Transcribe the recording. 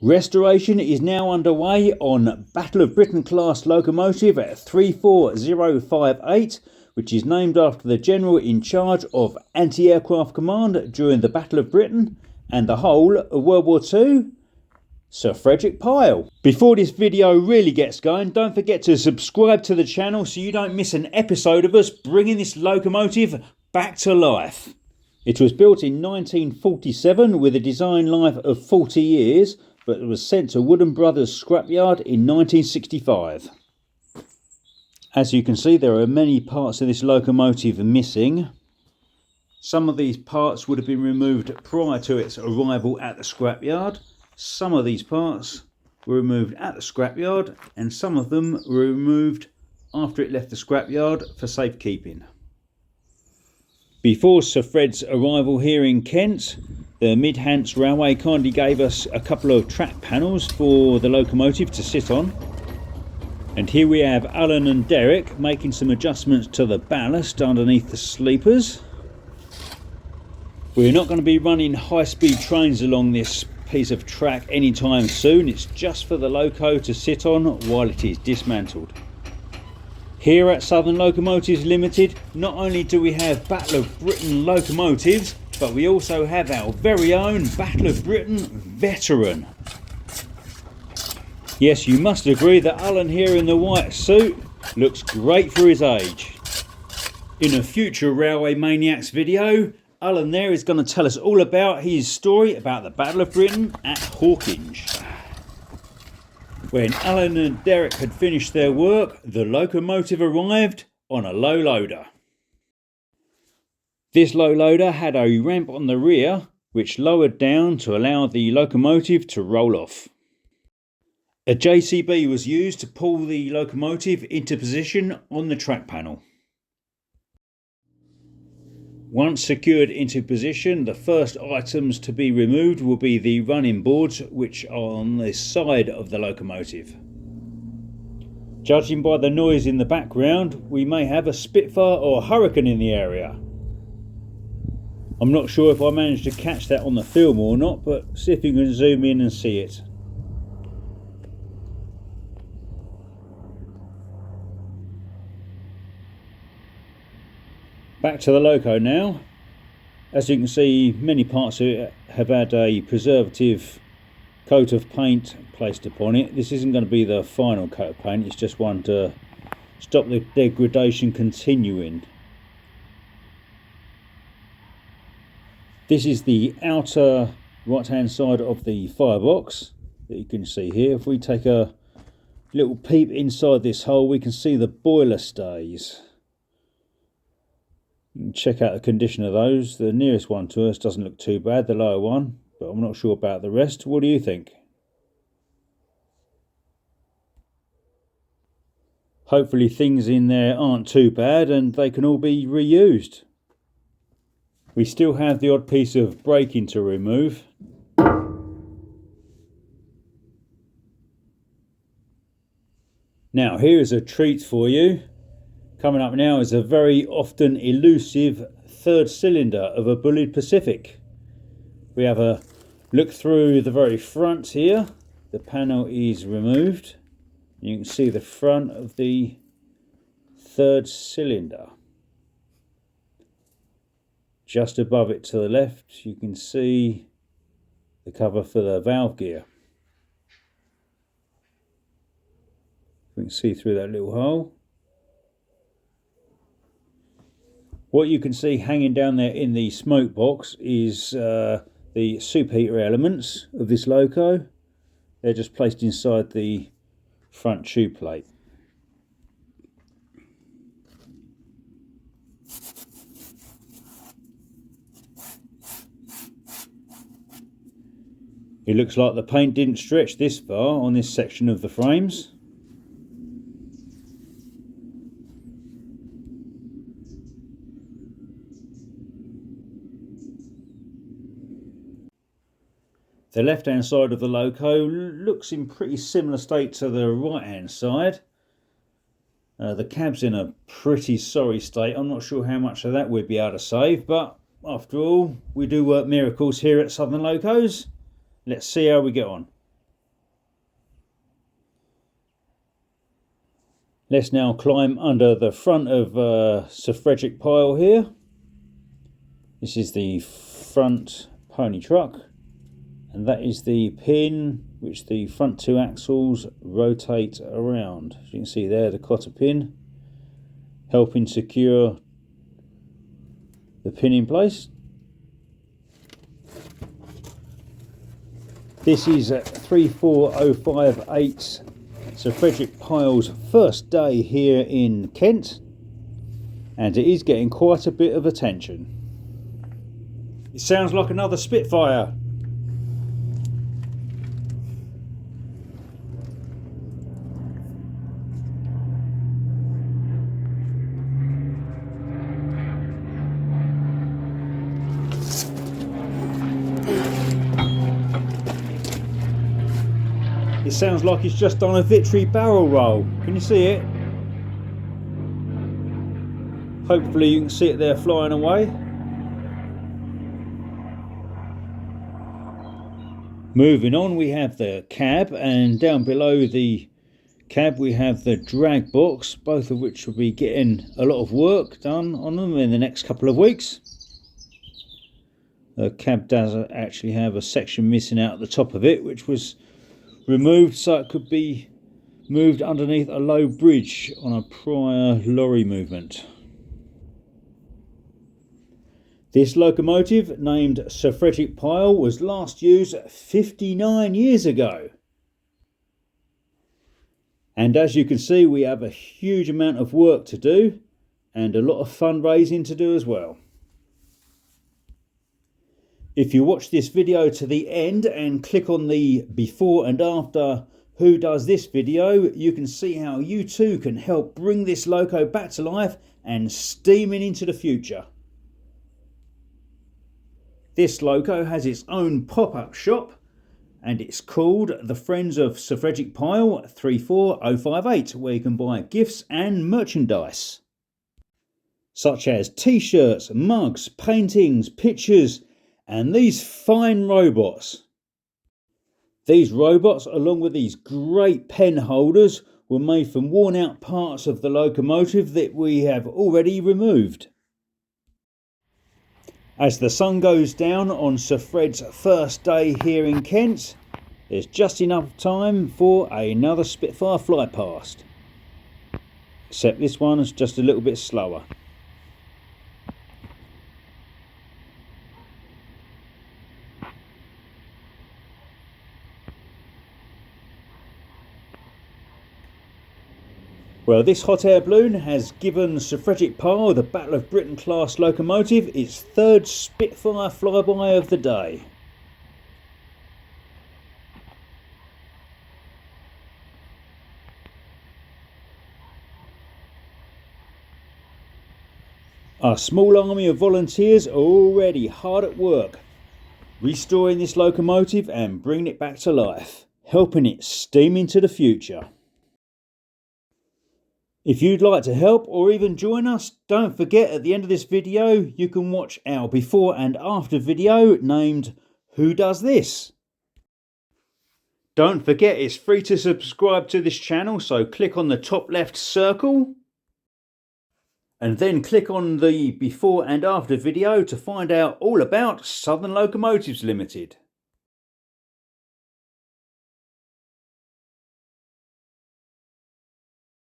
Restoration is now underway on Battle of Britain class locomotive at 34058, which is named after the general in charge of anti-aircraft command during the Battle of Britain and the whole of World War II, Sir Frederick Pile. Before this video really gets going, don't forget to subscribe to the channel so you don't miss an episode of us bringing this locomotive back to life. It was built in 1947 with a design life of 40 years, but it was sent to Woodham Brothers scrapyard in 1965. As you can see, there are many parts of this locomotive missing. Some of these parts would have been removed prior to its arrival at the scrapyard. Some of these parts were removed at the scrapyard, and some of them were removed after it left the scrapyard for safekeeping. Before Sir Fred's arrival here in Kent, the Mid-Hants Railway kindly gave us a couple of track panels for the locomotive to sit on. And here we have Alan and Derek making some adjustments to the ballast underneath the sleepers. We're not going to be running high-speed trains along this piece of track anytime soon. It's just for the loco to sit on while it is dismantled. Here at Southern Locomotives Limited, not only do we have Battle of Britain locomotives, but we also have our very own Battle of Britain veteran. Yes, you must agree that Alan here in the white suit looks great for his age. In a future Railway Maniacs video, Alan there is going to tell us all about his story about the Battle of Britain at Hawkinge. When Alan and Derek had finished their work, the locomotive arrived on a low loader. This low loader had a ramp on the rear which lowered down to allow the locomotive to roll off. A JCB was used to pull the locomotive into position on the track panel. Once secured into position, the first items to be removed will be the running boards which are on the side of the locomotive. Judging by the noise in the background, we may have a Spitfire or a Hurricane in the area. I'm not sure if I managed to catch that on the film or not, but see if you can zoom in and see it. Back to the loco now. As you can see, many parts of it have had a preservative coat of paint placed upon it. This isn't going to be the final coat of paint, it's just one to stop the degradation continuing. This is the outer right hand side of the firebox that you can see here. If we take a little peep inside this hole, we can see the boiler stays. You can check out the condition of those. The nearest one to us doesn't look too bad, the lower one, but I'm not sure about the rest. What do you think? Hopefully things in there aren't too bad and they can all be reused. We still have the odd piece of braking to remove. Now here is a treat for you. Coming up now is a very often elusive third cylinder of a Bulleid Pacific. We have a look through the very front here. The panel is removed. You can see the front of the third cylinder. Just above it to the left, you can see the cover for the valve gear. We can see through that little hole. What you can see hanging down there in the smoke box is the superheater elements of this loco. They're just placed inside the front tube plate. It looks like the paint didn't stretch this far on this section of the frames. The left hand side of the loco looks in pretty similar state to the right hand side. The cab's in a pretty sorry state. I'm not sure how much of that we'd be able to save, but after all, we do work miracles here at Southern Locos. Let's see how we get on. Let's now climb under the front of Sir Frederick Pile here. This is the front pony truck, and that is the pin which the front two axles rotate around. As you can see there, the cotter pin helping secure the pin in place. This is 34058 Sir Frederick Pile's first day here in Kent, and it is getting quite a bit of attention. It sounds like another Spitfire. It sounds like it's just done a victory barrel roll. Can you see it? Hopefully you can see it there flying away. Moving on, we have the cab, and down below the cab we have the drag box, both of which will be getting a lot of work done on them in the next couple of weeks. The cab does actually have a section missing out at the top of it, which was removed so it could be moved underneath a low bridge on a prior lorry movement. This locomotive, named Sir Frederick Pile, was last used 59 years ago. And as you can see, we have a huge amount of work to do and a lot of fundraising to do as well. If you watch this video to the end and click on the before and after who does this video, you can see how you too can help bring this loco back to life and steaming into the future. This loco has its own pop-up shop, and it's called the Friends of Sir Frederick Pile 34058, where you can buy gifts and merchandise such as t-shirts, mugs, paintings, pictures, and these fine robots. These robots, along with these great pen holders, were made from worn out parts of the locomotive that we have already removed. As the sun goes down on Sir Fred's first day here in Kent, there's just enough time for another Spitfire fly past. Except this one is just a little bit slower. Well, this hot air balloon has given Sir Frederick Pile, the Battle of Britain class locomotive, its third Spitfire flyby of the day. Our small army of volunteers are already hard at work, restoring this locomotive and bringing it back to life, helping it steam into the future. If you'd like to help or even join us, don't forget at the end of this video you can watch our before and after video named Who Does This? Don't forget it's free to subscribe to this channel, so click on the top left circle and then click on the before and after video to find out all about Southern Locomotives Limited.